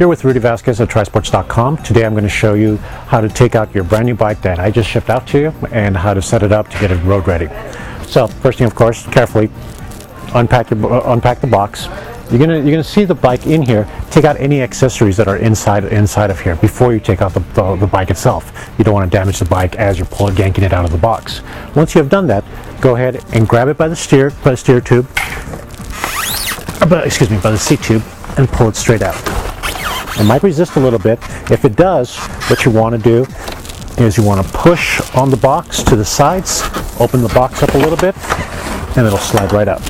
Here with Rudy Vasquez at trisports.com. Today I'm going to show you how to take out your brand new bike that I just shipped out to you and how to set it up to get it road ready. So first thing, of course, carefully unpack the box. You're gonna see the bike in here. Take out any accessories that are inside of here before you take out the bike itself. You don't want to damage the bike as you're yanking it out of the box. Once you have done that, go ahead and grab it by the steer tube, by the seat tube, and pull it straight out. It might resist a little bit. If it does, what you want to do is you want to push on the box to the sides, open the box up a little bit, and it'll slide right out.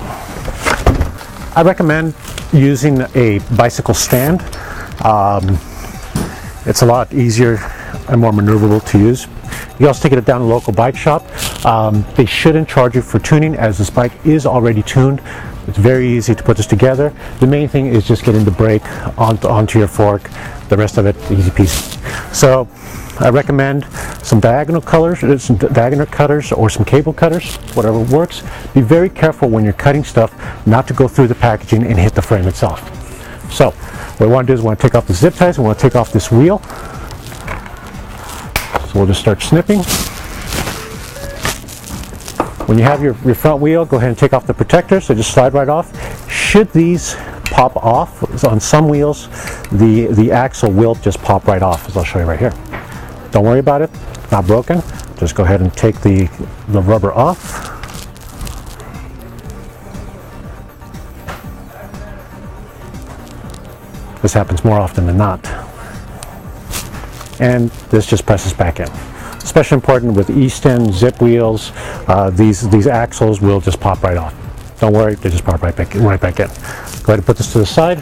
I recommend using a bicycle stand. It's a lot easier and more maneuverable to use. You can also take it down to a local bike shop. They shouldn't charge you for tuning, as this bike is already tuned. It's very easy to put this together. The main thing is just getting the brake onto your fork. The rest of it, easy peasy. So I recommend some diagonal cutters or some cable cutters, whatever works. Be very careful when you're cutting stuff not to go through the packaging and hit the frame itself. So what we want to do is we want to take off the zip ties. We want to take off this wheel. So we'll just start snipping. When you have your front wheel, go ahead and take off the protector, so just slide right off. Should these pop off, on some wheels, the axle will just pop right off, as I'll show you right here. Don't worry about it, not broken. Just go ahead and take the rubber off. This happens more often than not. And this just presses back in. Especially important with Easton zip wheels, these axles will just pop right off. Don't worry, they just pop right back in. Go ahead and put this to the side.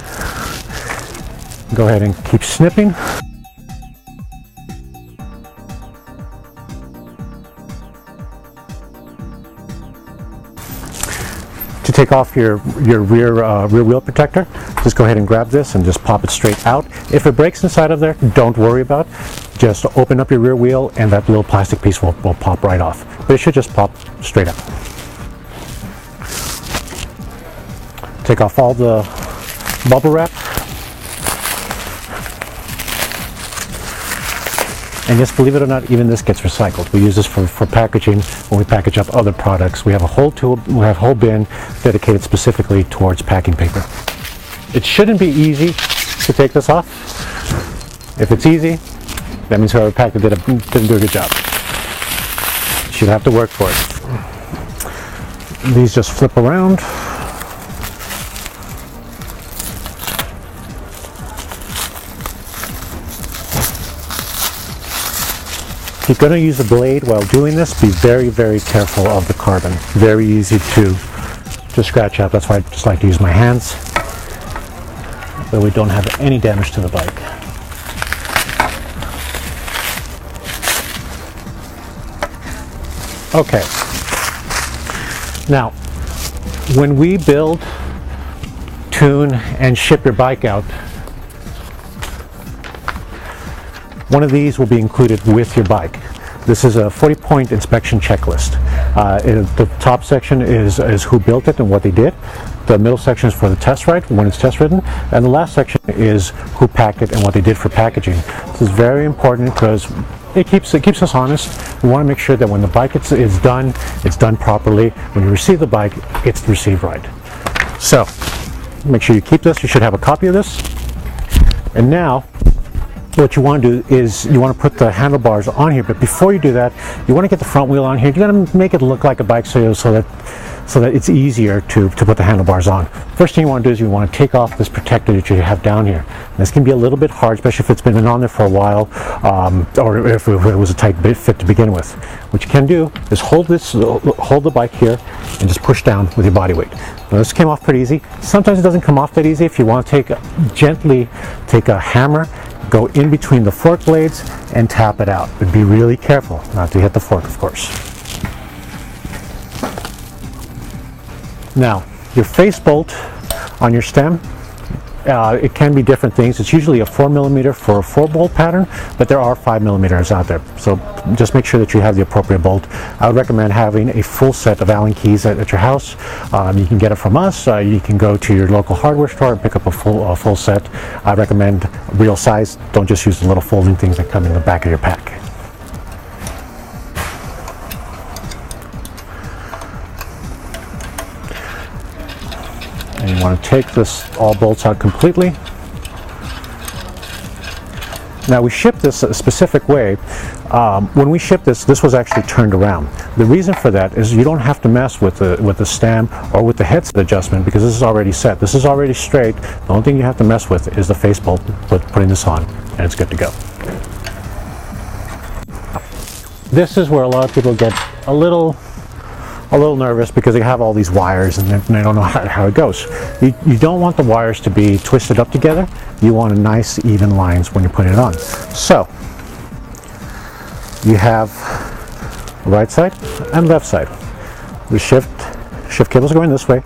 Go ahead and keep snipping. To take off your rear wheel protector, just go ahead and grab this and just pop it straight out. If it breaks inside of there, don't worry about it. Just open up your rear wheel and that little plastic piece will pop right off. But it should just pop straight out. Take off all the bubble wrap. And yes, believe it or not, even this gets recycled. We use this for packaging when we package up other products. We have a whole bin dedicated specifically towards packing paper. It shouldn't be easy to take this off. If it's easy, that means whoever packed it didn't do a good job. You should have to work for it. These just flip around. If you're going to use a blade while doing this, be very, very careful of the carbon. Very easy to scratch out. That's why I just like to use my hands, so we don't have any damage to the bike. Okay. Now, when we build, tune, and ship your bike out, one of these will be included with your bike. This is a 40-point inspection checklist. The top section is who built it and what they did. The middle section is for the test ride, when it's test ridden. And the last section is who packed it and what they did for packaging. This is very important because it keeps us honest. We want to make sure that when the bike is done, it's done properly. When you receive the bike, it's received right. So, make sure you keep this. You should have a copy of this. And now, what you want to do is you want to put the handlebars on here, but before you do that, you want to get the front wheel on here. You got to make it look like a bike so that it's easier to put the handlebars on. First thing you want to do is you want to take off this protector that you have down here. This can be a little bit hard, especially if it's been on there for a while, or if it was a tight fit to begin with. What you can do is hold the bike here and just push down with your body weight. Now this came off pretty easy. Sometimes it doesn't come off that easy. If you want to gently take a hammer, go in between the fork blades and tap it out. But be really careful not to hit the fork, of course. Now, your face bolt on your stem, It can be different things. It's usually a 4mm for a 4-bolt pattern, but there are 5mm out there. So just make sure that you have the appropriate bolt. I would recommend having a full set of Allen keys at your house. You can get it from us. You can go to your local hardware store and pick up a full set. I recommend real size. Don't just use the little folding things that come in the back of your pack. And you want to take all bolts out completely. Now we ship this a specific way. When we ship this was actually turned around. The reason for that is you don't have to mess with the stem or with the headset adjustment, because this is already set. This is already straight. The only thing you have to mess with is the face bolt, putting this on, and it's good to go. This is where a lot of people get a little nervous, because they have all these wires and they don't know how it goes. You don't want the wires to be twisted up together. You want a nice even lines when you put it on. So you have right side and left side. The shift cable is going this way.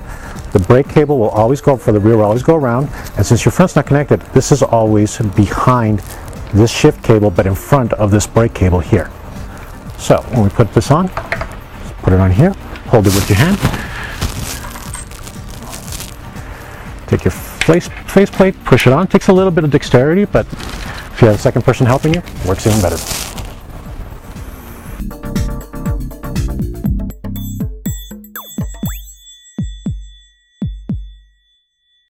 The brake cable will always go for the rear, will always go around. And since your front's not connected, this is always behind this shift cable, but in front of this brake cable here. So when we put this on, put it on here. Hold it with your hand. Take your faceplate, push it on. Takes a little bit of dexterity, but if you have a second person helping you, it works even better.